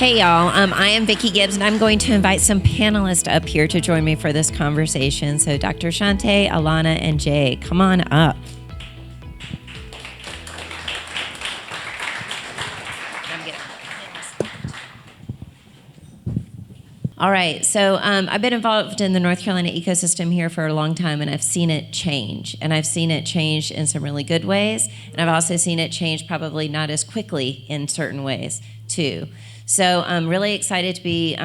Hey y'all, I am Vicki Gibbs and I'm going to invite some panelists up here to join me for this conversation. So Dr. Shante, Alana, and Jay, come on up. All right, so I've been involved in the North Carolina ecosystem here for a long time, and I've seen it change. And I've seen it change in some really good ways, and I've also seen it change probably not as quickly in certain ways, too. So I'm really excited to be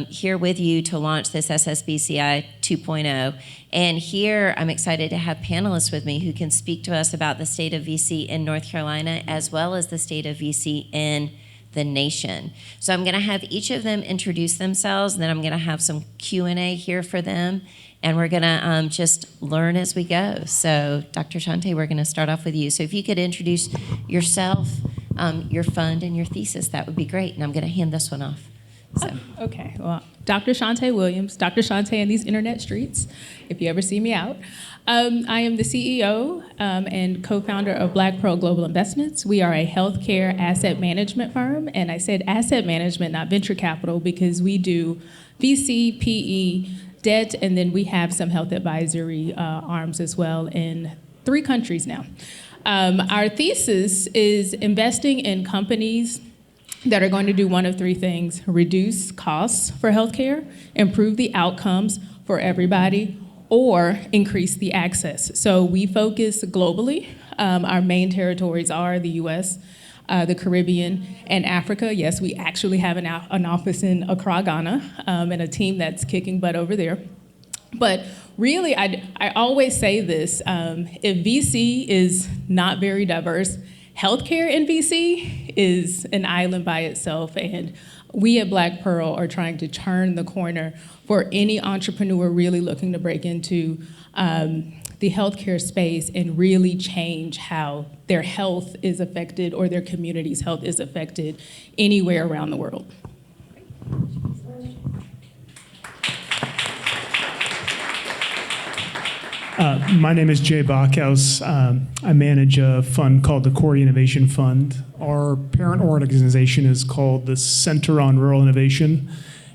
here with you to launch this SSBCI 2.0. And here I'm excited to have panelists with me who can speak to us about the state of VC in North Carolina as well as the state of VC in the nation. So I'm gonna have each of them introduce themselves, and then I'm gonna have some Q&A here for them, and we're gonna just learn as we go. So Dr. Shante, we're gonna start off with you. So if you could introduce yourself, your fund, and your thesis, that would be great, and I'm gonna hand this one off. So. Okay, well, Dr. Shante Williams, Dr. Shante in these internet streets, if you ever see me out. I am the CEO and co-founder of Black Pearl Global Investments. We are a healthcare asset management firm, and I said asset management, not venture capital, because we do VC, PE, debt, and then we have some health advisory arms as well in 3 countries now. Our thesis is investing in companies that are going to do one of 3 things: reduce costs for healthcare, improve the outcomes for everybody, or increase the access. So we focus globally. Our main territories are the US, the Caribbean, and Africa. Yes, we actually have an office in Accra, Ghana, and a team that's kicking butt over there. But really, I always say this, if VC is not very diverse, healthcare in VC is an island by itself, and we at Black Pearl are trying to turn the corner for any entrepreneur really looking to break into the healthcare space and really change how their health is affected or their community's health is affected anywhere around the world. My name is Jay Bockhaus. I manage a fund called the CORI Innovation Fund. Our parent organization is called the Center on Rural Innovation.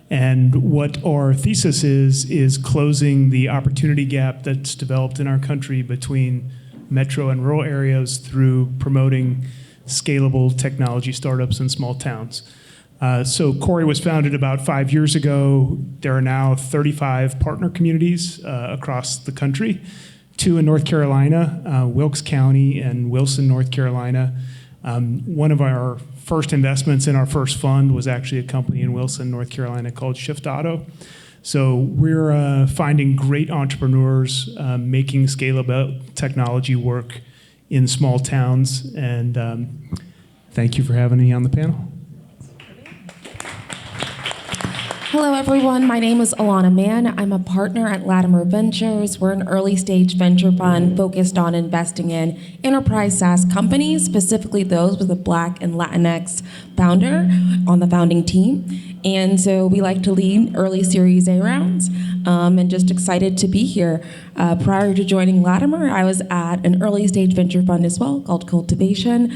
And what our thesis is closing the opportunity gap that's developed in our country between metro and rural areas through promoting scalable technology startups in small towns. So CORI was founded about 5 years ago. There are now 35 partner communities across the country, 2 in North Carolina, Wilkes County and Wilson, North Carolina. One of our first investments in our first fund was actually a company in Wilson, North Carolina called Shift Auto. So we're finding great entrepreneurs making scalable technology work in small towns. And thank you for having me on the panel. Hello, everyone. My name is Alana Mann. I'm a partner at Latimer Ventures. We're an early-stage venture fund focused on investing in enterprise SaaS companies, specifically those with a Black and Latinx founder on the founding team. And so we like to lead early Series A rounds, and just excited to be here. Prior to joining Latimer, I was at an early-stage venture fund as well called Cultivation.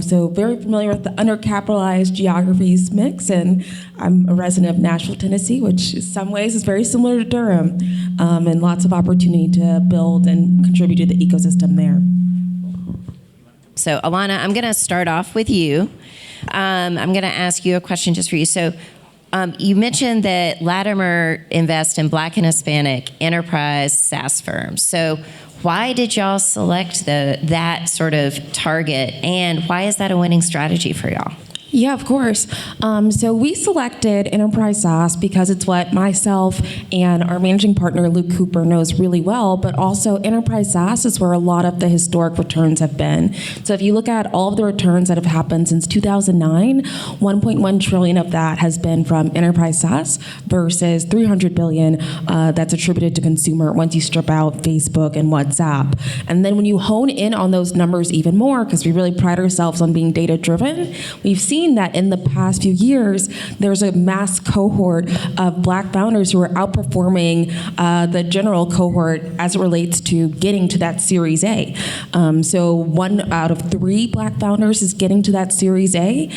So very familiar with the undercapitalized geographies mix, and I'm a resident of Nashville, Tennessee, which in some ways is very similar to Durham, and lots of opportunity to build and contribute to the ecosystem there. So Alana, I'm gonna start off with you. I'm gonna ask you a question just for you. So you mentioned that Latimer invests in Black and Hispanic enterprise SaaS firms. So why did y'all select that sort of target, and why is that a winning strategy for y'all? Yeah, of course. So we selected enterprise SaaS because it's what myself and our managing partner, Luke Cooper, knows really well, but also enterprise SaaS is where a lot of the historic returns have been. So if you look at all of the returns that have happened since 2009, 1.1 trillion of that has been from enterprise SaaS versus 300 billion that's attributed to consumer once you strip out Facebook and WhatsApp. And then when you hone in on those numbers even more, because we really pride ourselves on being data-driven, we've seen seen that in the past few years, there's a mass cohort of Black founders who are outperforming the general cohort as it relates to getting to that Series A. So 1 out of 3 Black founders is getting to that Series A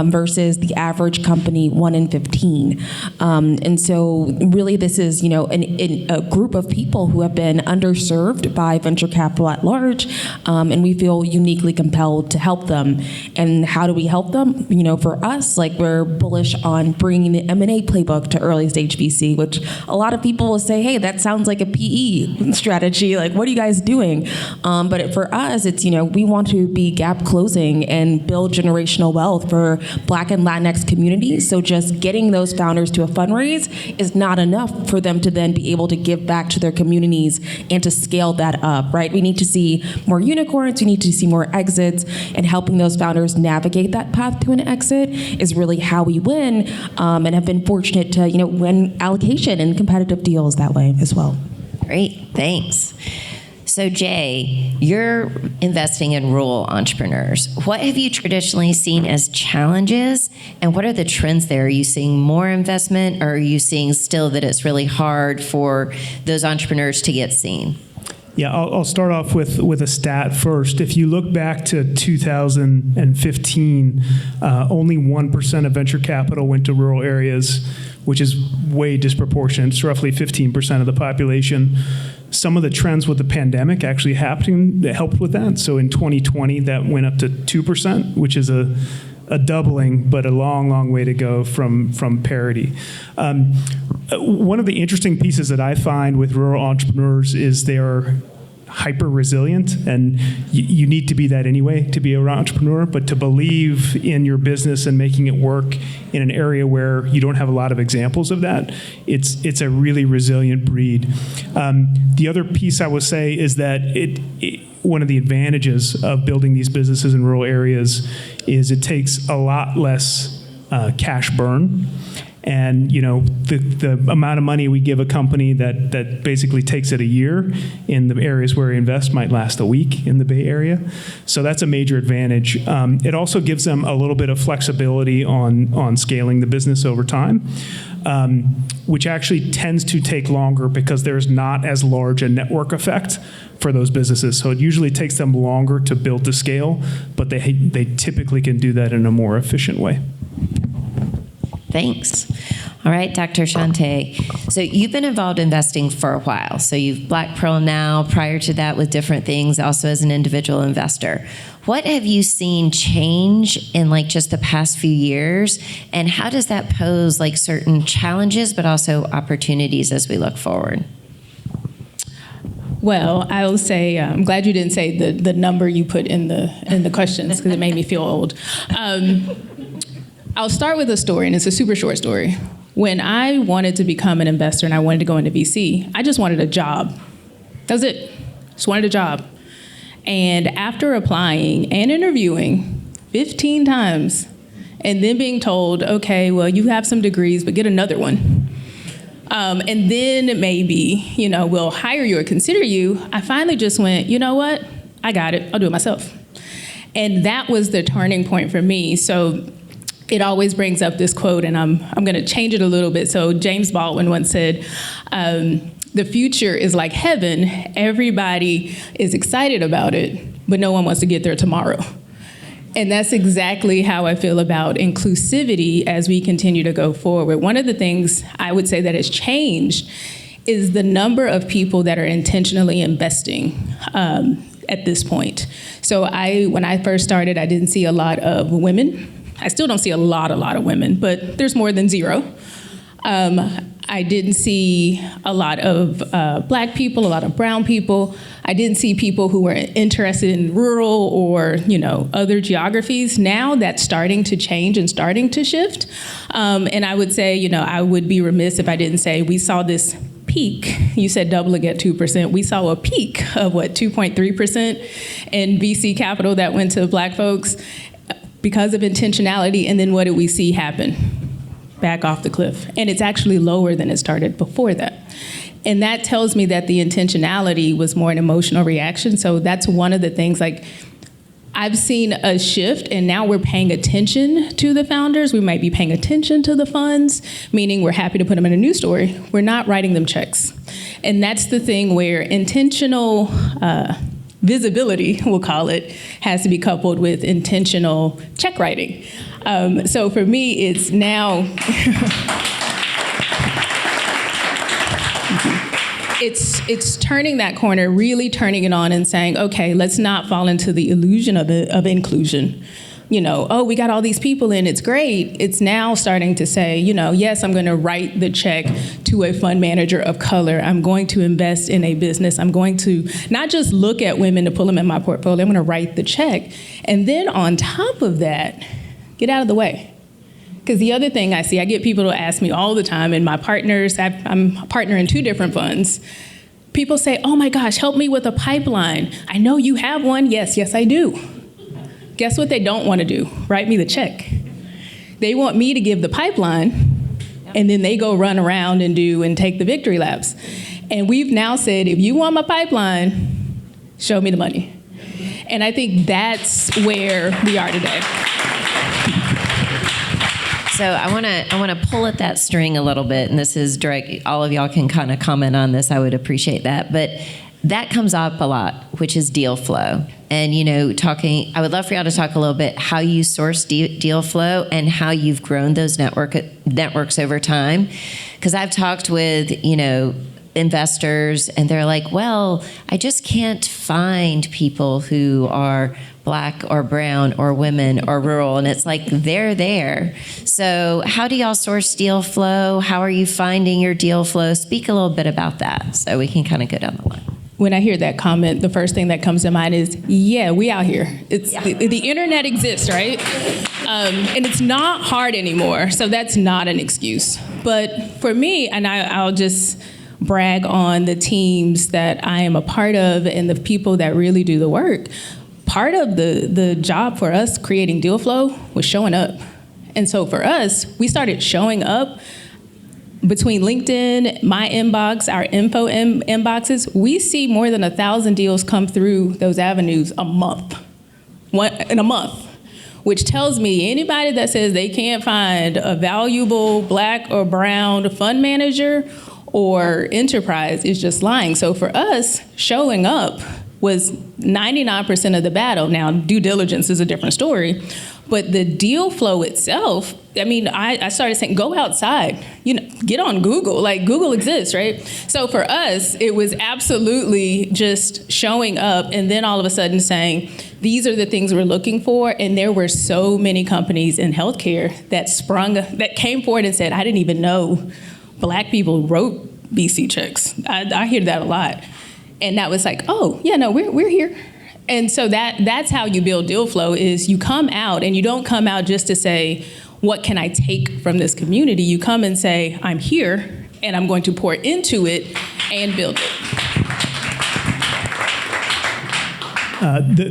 versus the average company 1 in 15. And so really this is, a group of people who have been underserved by venture capital at large, and we feel uniquely compelled to help them. And how do we help them? For us, we're bullish on bringing the M&A playbook to early stage VC, which a lot of people will say, hey, that sounds like a PE strategy. What are you guys doing? But for us, it's, we want to be gap closing and build generational wealth for Black and Latinx communities. So just getting those founders to a fundraise is not enough for them to then be able to give back to their communities and to scale that up, right? We need to see more unicorns, we need to see more exits, and helping those founders navigate that path to an exit is really how we win, and have been fortunate to, win allocation and competitive deals that way as well. Great, thanks. So Jay, you're investing in rural entrepreneurs. What have you traditionally seen as challenges, and what are the trends there? Are you seeing more investment, or are you seeing still that it's really hard for those entrepreneurs to get seen? Yeah, I'll start off with a stat first. If you look back to 2015, only 1% of venture capital went to rural areas, which is way disproportionate. It's roughly 15% of the population. Some of the trends with the pandemic actually happening that helped with that. So in 2020, that went up to 2%, which is a doubling, but a long, long way to go from parity. One of the interesting pieces that I find with rural entrepreneurs is they are hyper resilient, and you need to be that anyway to be an entrepreneur, but to believe in your business and making it work in an area where you don't have a lot of examples of that, it's a really resilient breed. The other piece I will say is that one of the advantages of building these businesses in rural areas is it takes a lot less cash burn. And the amount of money we give a company that basically takes it a year in the areas where we invest might last a week in the Bay Area. So that's a major advantage. It also gives them a little bit of flexibility on scaling the business over time, which actually tends to take longer because there's not as large a network effect for those businesses. So it usually takes them longer to build to scale, but they typically can do that in a more efficient way. Thanks. All right, Dr. Shante. So you've been involved in investing for a while. So you've Black Pearl now, prior to that with different things, also as an individual investor. What have you seen change in just the past few years? And how does that pose certain challenges, but also opportunities as we look forward? Well, I will say I'm glad you didn't say the number you put in the questions, because it made me feel old. I'll start with a story, and it's a super short story. When I wanted to become an investor and I wanted to go into VC, I just wanted a job. That was it. Just wanted a job. And after applying and interviewing 15 times, and then being told, okay, well, you have some degrees, but get another one. And then maybe, we'll hire you or consider you. I finally just went, you know what? I got it. I'll do it myself. And that was the turning point for me. So it always brings up this quote, and I'm going to change it a little bit. So James Baldwin once said, the future is like heaven. Everybody is excited about it, but no one wants to get there tomorrow. And that's exactly how I feel about inclusivity as we continue to go forward. One of the things I would say that has changed is the number of people that are intentionally investing at this point. So when I first started, I didn't see a lot of women. I still don't see a lot of women, but there's more than zero. I didn't see a lot of Black people, a lot of brown people. I didn't see people who were interested in rural or other geographies. Now that's starting to change and starting to shift. And I would say, I would be remiss if I didn't say we saw this peak. You said doubling at 2%. We saw a peak of 2.3% in VC capital that went to Black folks because of intentionality. And then what did we see happen? Back off the cliff. And it's actually lower than it started before that. And that tells me that the intentionality was more an emotional reaction. So that's one of the things, I've seen a shift, and now we're paying attention to the founders. We might be paying attention to the funds, meaning we're happy to put them in a news story. We're not writing them checks. And that's the thing where intentional visibility, we'll call it, has to be coupled with intentional check writing. So for me, it's now... It's turning that corner, really turning it on and saying, okay, let's not fall into the illusion of inclusion. Oh, we got all these people in, it's great. It's now starting to say, yes, I'm going to write the check to a fund manager of color. I'm going to invest in a business. I'm going to not just look at women to pull them in my portfolio, I'm going to write the check. And then on top of that, get out of the way. Because the other thing I see, I get people to ask me all the time, and my partners, I'm a partner in 2 different funds. People say, oh my gosh, help me with a pipeline. I know you have one. Yes, I do. Guess what they don't want to do? Write me the check. They want me to give the pipeline, and then they go run around and take the victory laps. And we've now said, if you want my pipeline, show me the money. And I think that's where we are today. So I want to pull at that string a little bit, and this is direct. All of y'all can kind of comment on this. I would appreciate that, but that comes up a lot, which is deal flow. And I would love for y'all to talk a little bit how you source deal flow and how you've grown those networks over time. Because I've talked with investors, and they're like, well, I just can't find people who are Black or brown or women or rural, and it's like they're there. So how do y'all source deal flow? How are you finding your deal flow? Speak a little bit about that so we can kind of go down the line. When I hear that comment, the first thing that comes to mind is, yeah, we out here. The internet exists, right? And it's not hard anymore, so that's not an excuse. But for me, and I'll just brag on the teams that I am a part of and the people that really do the work. Part of the job for us creating deal flow was showing up. And so for us, we started showing up between LinkedIn, my inbox, our info inboxes. We see more than 1,000 deals come through those avenues a month, in a month, which tells me anybody that says they can't find a valuable Black or brown fund manager or enterprise is just lying. So for us, showing up was 99% of the battle. Now, due diligence is a different story, but the deal flow itself, I started saying, go outside, get on Google, Google exists, right? So for us, it was absolutely just showing up and then all of a sudden saying, these are the things we're looking for. And there were so many companies in healthcare that came forward and said, I didn't even know Black people wrote VC checks. I hear that a lot. And that was like, oh, yeah, no, we're here. And so that's how you build deal flow is you come out and you don't come out just to say, what can I take from this community? You come and say, I'm here and I'm going to pour into it and build it.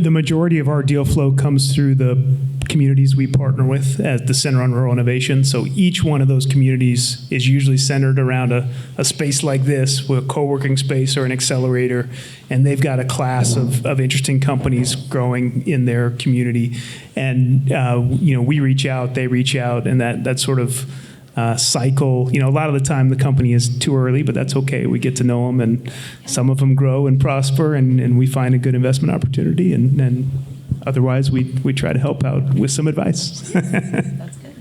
The majority of our deal flow comes through the communities we partner with at the Center on Rural Innovation. So each one of those communities is usually centered around a space like this, with a co-working space or an accelerator, and they've got a class of interesting companies growing in their community. And we reach out, they reach out, and that sort of cycle. A lot of the time the company is too early, but that's okay. We get to know them, and some of them grow and prosper, and we find a good investment opportunity, and otherwise we try to help out with some advice. That's good.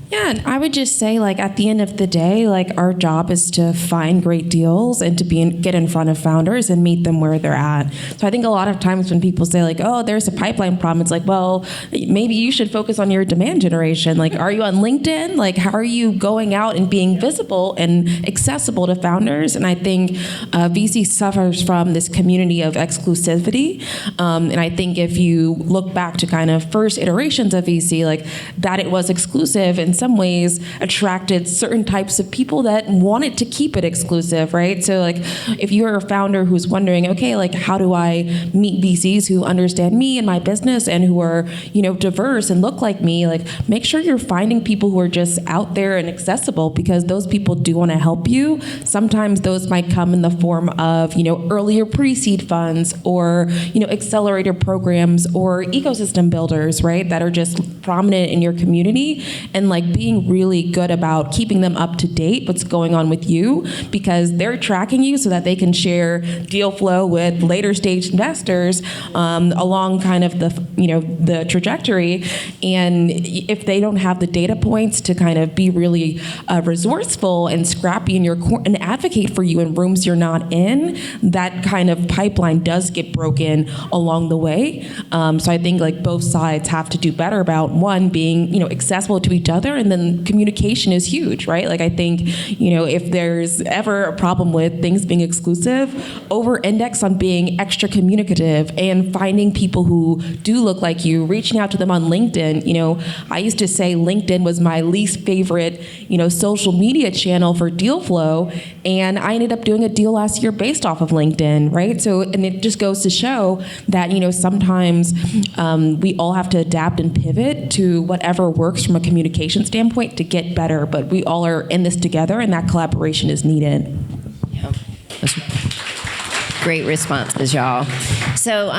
Yeah, and I would just say, at the end of the day, our job is to find great deals and to get in front of founders and meet them where they're at. So I think a lot of times when people say, oh, there's a pipeline problem, it's well, maybe you should focus on your demand generation. Are you on LinkedIn? How are you going out and being visible and accessible to founders? And I think VC suffers from this community of exclusivity. And I think if you look back to kind of first iterations of VC, that it was exclusive, and some some ways attracted certain types of people that wanted to keep it exclusive, right? So like if you're a founder who's wondering, okay, like how do I meet VCs who understand me and my business and who are, diverse and look like me, like make sure you're finding people who are just out there and accessible, because those people do want to help you. Sometimes those might come in the form of, earlier pre-seed funds or, accelerator programs or ecosystem builders, right, that are just prominent in your community, and like being really good about keeping them up to date what's going on with you, because they're tracking you so that they can share deal flow with later stage investors along kind of the trajectory. And if they don't have the data points to kind of be really resourceful and scrappy in your and advocate for you in rooms you're not in, that kind of pipeline does get broken along the way. So I think like both sides have to do better about, one, being accessible to each other, and then communication is huge, right? Like I think if there's ever a problem with things being exclusive, over-index on being extra communicative and finding people who do look like you, reaching out to them on LinkedIn. I used to say LinkedIn was my least favorite social media channel for deal flow, and I ended up doing a deal last year based off of LinkedIn, right? So, and it just goes to show that sometimes we all have to adapt and pivot to whatever works from a communication standpoint to get better, but we all are in this together, and that collaboration is needed. Yeah. Great responses, y'all. So,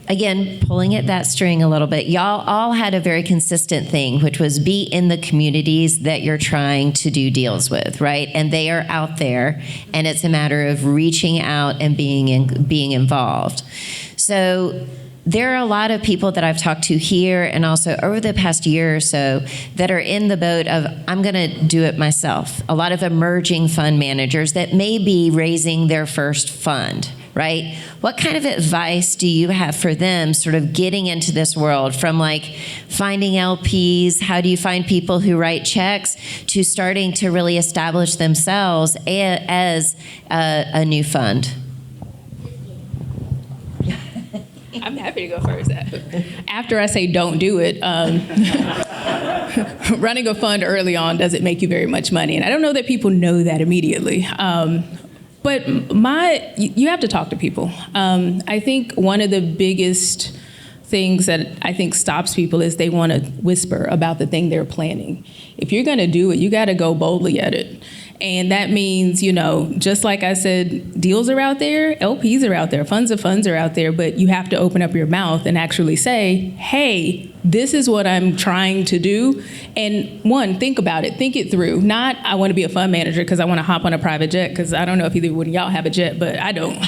again, pulling at that string a little bit, y'all all had a very consistent thing, which was be in the communities that you're trying to do deals with, right? And they are out there, and it's a matter of reaching out and being involved. So there are a lot of people that I've talked to here and also over the past year or so that are in the boat of, I'm going to do it myself. A lot of emerging fund managers that may be raising their first fund, right? What kind of advice do you have for them sort of getting into this world, from like finding LPs, how do you find people who write checks, to starting to really establish themselves as a new fund? I'm happy to go first. After I say don't do it, running a fund early on doesn't make you very much money. And I don't know that people know that immediately. But you have to talk to people. I think one of the biggest things that I think stops people is they want to whisper about the thing they're planning. If you're going to do it, you got to go boldly at it. And that means, just like I said, deals are out there, LPs are out there, funds of funds are out there, but you have to open up your mouth and actually say, hey, this is what I'm trying to do. And one, think about it, think it through. Not, I want to be a fund manager because I want to hop on a private jet, because I don't know if either one of y'all have a jet, but I don't.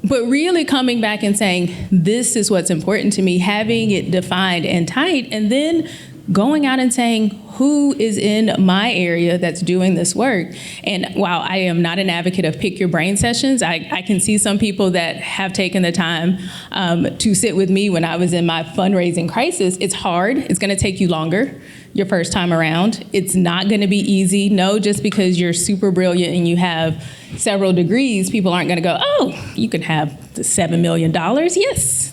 But really coming back and saying, this is what's important to me, having it defined and tight, and then going out and saying, who is in my area that's doing this work? And while I am not an advocate of pick your brain sessions, I can see some people that have taken the time to sit with me when I was in my fundraising crisis. It's hard. It's going to take you longer your first time around. It's not going to be easy. No, just because you're super brilliant and you have several degrees, people aren't going to go, oh, you can have the $7 million. Yes.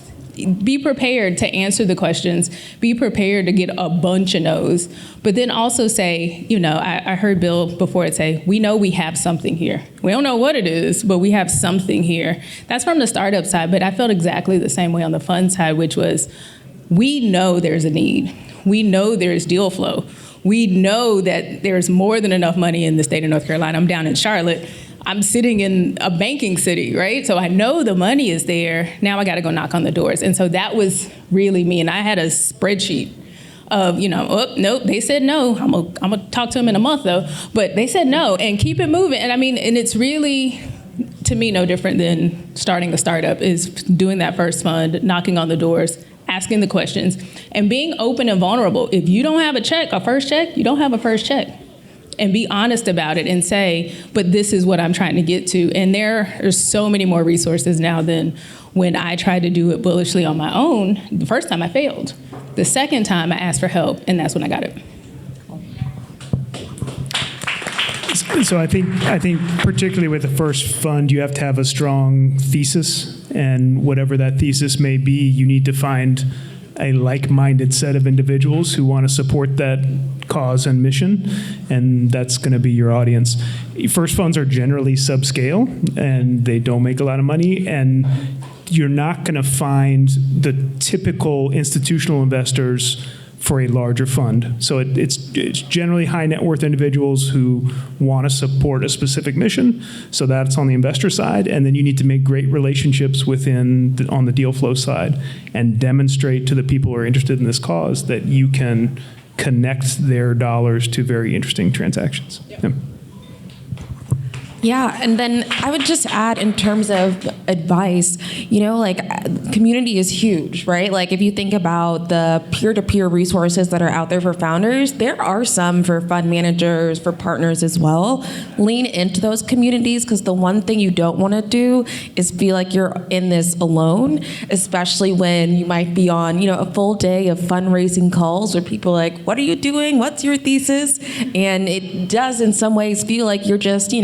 Be prepared to answer the questions. Be prepared to get a bunch of no's. But then also say, I heard Bill before it say, we know we have something here. We don't know what it is, but we have something here. That's from the startup side, but I felt exactly the same way on the fund side, which was, we know there's a need. We know there's deal flow. We know that there's more than enough money in the state of North Carolina. I'm down in Charlotte. I'm sitting in a banking city, right? So I know the money is there. Now I got to go knock on the doors. And so that was really me. And I had a spreadsheet of, oh, nope, they said no. I'm going to talk to them in a month, though. But they said no, and keep it moving. And I mean, and it's really, to me, no different than starting a startup, is doing that first fund, knocking on the doors, asking the questions, and being open and vulnerable. If you don't have a first check, you don't have a first check. And be honest about it and say, but this is what I'm trying to get to. And there are so many more resources now than when I tried to do it bullishly on my own. The first time I failed. The second time I asked for help, and that's when I got it. So I think particularly with the first fund, you have to have a strong thesis, and whatever that thesis may be, you need to find a like-minded set of individuals who want to support that cause and mission, and that's going to be your audience. First funds are generally subscale, and they don't make a lot of money, and you're not going to find the typical institutional investors for a larger fund. So it's generally high net worth individuals who want to support a specific mission. So that's on the investor side. And then you need to make great relationships on the deal flow side and demonstrate to the people who are interested in this cause that you can connect their dollars to very interesting transactions. Yep. Yeah. Yeah, and then I would just add in terms of advice, community is huge, right? Like if you think about the peer-to-peer resources that are out there for founders, there are some for fund managers, for partners as well. Lean into those communities, because the one thing you don't want to do is feel like you're in this alone, especially when you might be on, a full day of fundraising calls where people are like, what are you doing? What's your thesis? And it does in some ways feel like you're just,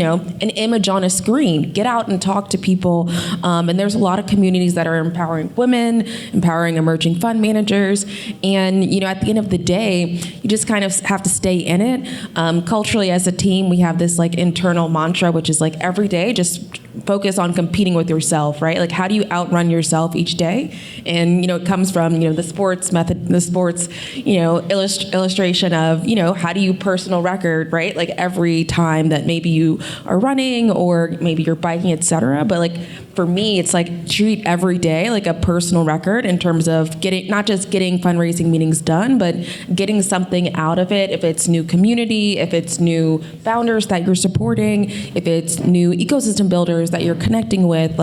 an image on a screen. Get out and talk to people. And there's a lot of communities that are empowering women, empowering emerging fund managers. And, at the end of the day, you just kind of have to stay in it. Culturally, as a team, we have this internal mantra, which is every day, just focus on competing with yourself, right? Like, how do you outrun yourself each day? And, it comes from, the sports method, the sports, illustration of, how do you personal record, right? Like every time that maybe you are running or maybe you're biking, et cetera. But for me, it's treat every day like a personal record in terms of not just getting fundraising meetings done, but getting something out of it. If it's new community, if it's new founders that you're supporting, if it's new ecosystem builders that you're connecting with,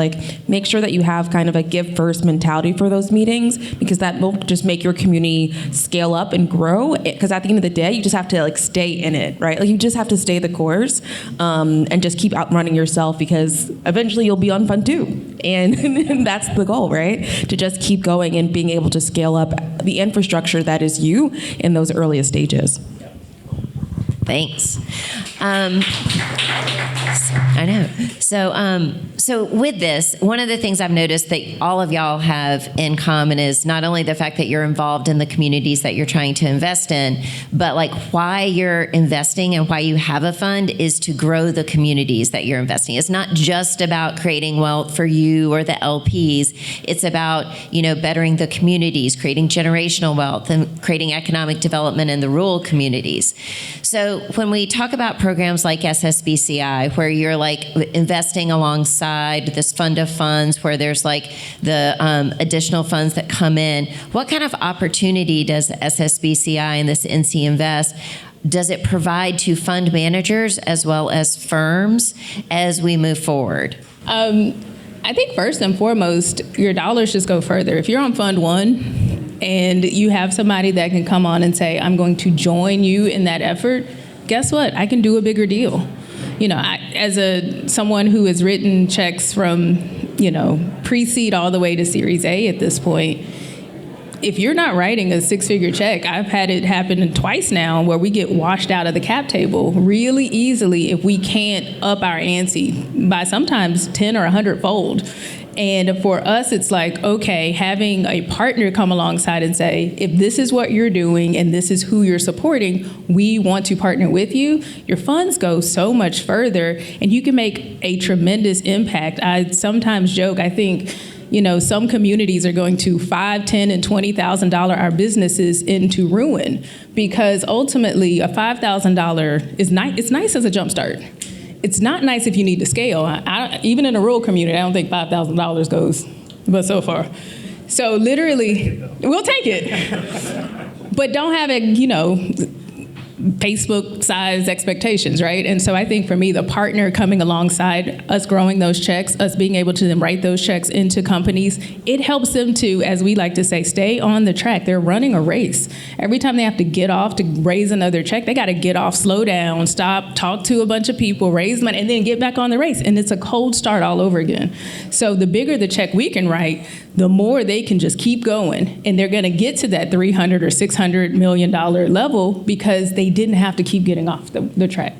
make sure that you have kind of a give first mentality for those meetings, because that will just make your community scale up and grow. Because at the end of the day, you just have to stay in it, right? You just have to stay the course and just keep outrunning yourself, because eventually you'll be on fund 2. And that's the goal, right? To just keep going and being able to scale up the infrastructure that is you in those earliest stages. Thanks. I know. So with this, one of the things I've noticed that all of y'all have in common is not only the fact that you're involved in the communities that you're trying to invest in, but why you're investing and why you have a fund is to grow the communities that you're investing. It's not just about creating wealth for you or the LPs. It's about, bettering the communities, creating generational wealth, and creating economic development in the rural communities. So when we talk about programs like SSBCI, where you're investing alongside this fund of funds, where there's the additional funds that come in, what kind of opportunity does SSBCI and this NCInvest, does it provide to fund managers as well as firms as we move forward? I think first and foremost, your dollars just go further. If you're on Fund 1 and you have somebody that can come on and say, I'm going to join you in that effort, guess what? I can do a bigger deal. As someone who has written checks from, pre-seed all the way to Series A at this point, if you're not writing a 6-figure check, I've had it happen twice now where we get washed out of the cap table really easily if we can't up our ante by sometimes 10 or 100-fold. And for us, it's okay, having a partner come alongside and say, if this is what you're doing and this is who you're supporting, we want to partner with you. Your funds go so much further and you can make a tremendous impact. I sometimes joke, I think, some communities are going to $5,000, $10,000, and $20,000 our businesses into ruin, because ultimately a $5,000 is nice. It's nice as a jumpstart. It's not nice if you need to scale. Even in a rural community, I don't think $5,000 goes, but so far. So literally, we'll take it. But don't have it, Facebook-sized expectations, right? And so I think for me, the partner coming alongside us growing those checks, us being able to then write those checks into companies, it helps them to, as we like to say, stay on the track. They're running a race. Every time they have to get off to raise another check, they got to get off, slow down, stop, talk to a bunch of people, raise money, and then get back on the race. And it's a cold start all over again. So the bigger the check we can write, the more they can just keep going. And they're going to get to that $300 or $600 million level because they didn't have to keep getting off the track.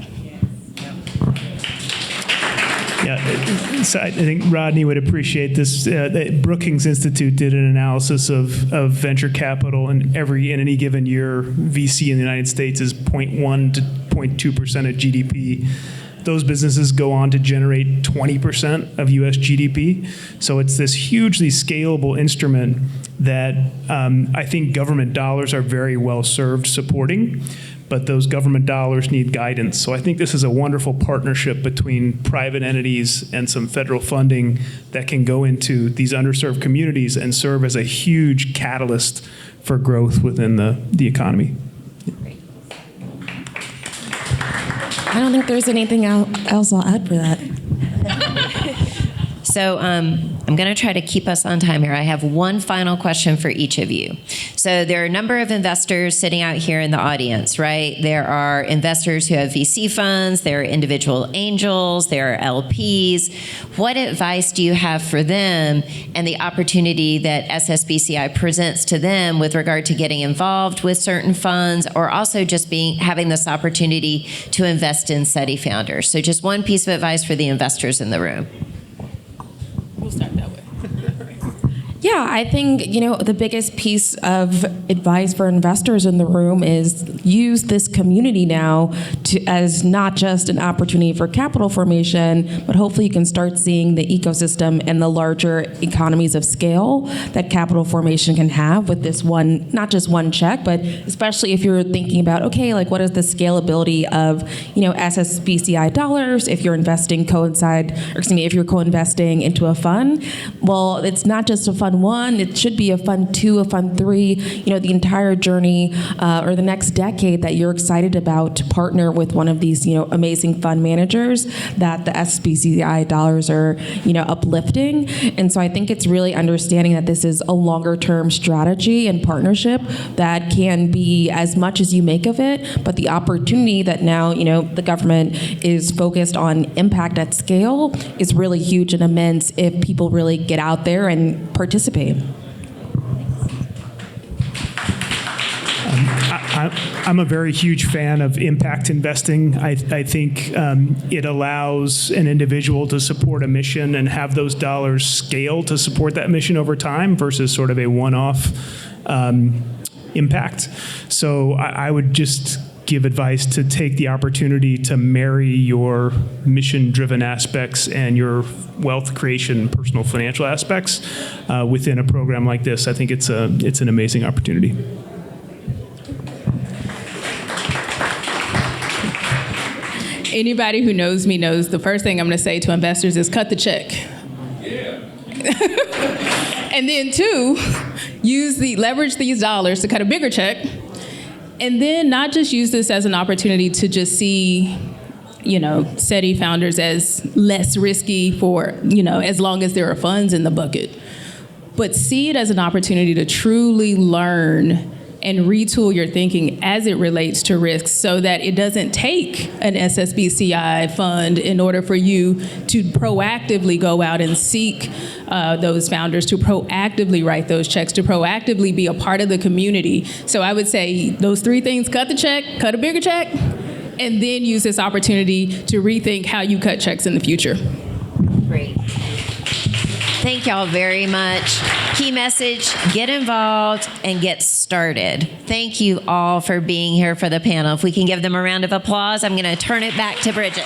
Yeah, so I think Rodney would appreciate this. The Brookings Institute did an analysis of venture capital, and in any given year, VC in the United States is 0.1 to 0.2% of GDP. Those businesses go on to generate 20% of U.S. GDP. So it's this hugely scalable instrument that I think government dollars are very well served supporting, but those government dollars need guidance. So I think this is a wonderful partnership between private entities and some federal funding that can go into these underserved communities and serve as a huge catalyst for growth within the economy. I don't think there's anything else I'll add for that. So I'm going to try to keep us on time here. I have one final question for each of you. So there are a number of investors sitting out here in the audience, right? There are investors who have VC funds, there are individual angels, there are LPs. What advice do you have for them and the opportunity that SSBCI presents to them with regard to getting involved with certain funds, or also just having this opportunity to invest in SETI founders? So just one piece of advice for the investors in the room. We'll start that way. Yeah, I think, the biggest piece of advice for investors in the room is use this community now as not just an opportunity for capital formation, but hopefully you can start seeing the ecosystem and the larger economies of scale that capital formation can have with this one, not just one check, but especially if you're thinking about, okay, like what is the scalability of, SSBCI dollars if you're if you're co-investing into a fund. Well, it's not just a fund one, it should be a fund two, a fund three, the entire journey or the next decade that you're excited about to partner with one of these, amazing fund managers that the SBCI dollars are, uplifting. And so I think it's really understanding that this is a longer term strategy and partnership that can be as much as you make of it, but the opportunity that now, the government is focused on impact at scale is really huge and immense if people really get out there and participate. I'm a very huge fan of impact investing. I think it allows an individual to support a mission and have those dollars scale to support that mission over time versus sort of a one-off impact. So I would just give advice to take the opportunity to marry your mission-driven aspects and your wealth creation, personal financial aspects within a program like this. I think it's an amazing opportunity. Anybody who knows me knows the first thing I'm going to say to investors is cut the check. Yeah. And then two, leverage these dollars to cut a bigger check. And then not just use this as an opportunity to just see, SETI founders as less risky for, as long as there are funds in the bucket, but see it as an opportunity to truly learn and retool your thinking as it relates to risks so that it doesn't take an SSBCI fund in order for you to proactively go out and seek those founders, to proactively write those checks, to proactively be a part of the community. So I would say those three things: cut the check, cut a bigger check, and then use this opportunity to rethink how you cut checks in the future. Great. Thank y'all very much. Key message: get involved and get started. Thank you all for being here for the panel. If we can give them a round of applause, I'm going to turn it back to Bridget.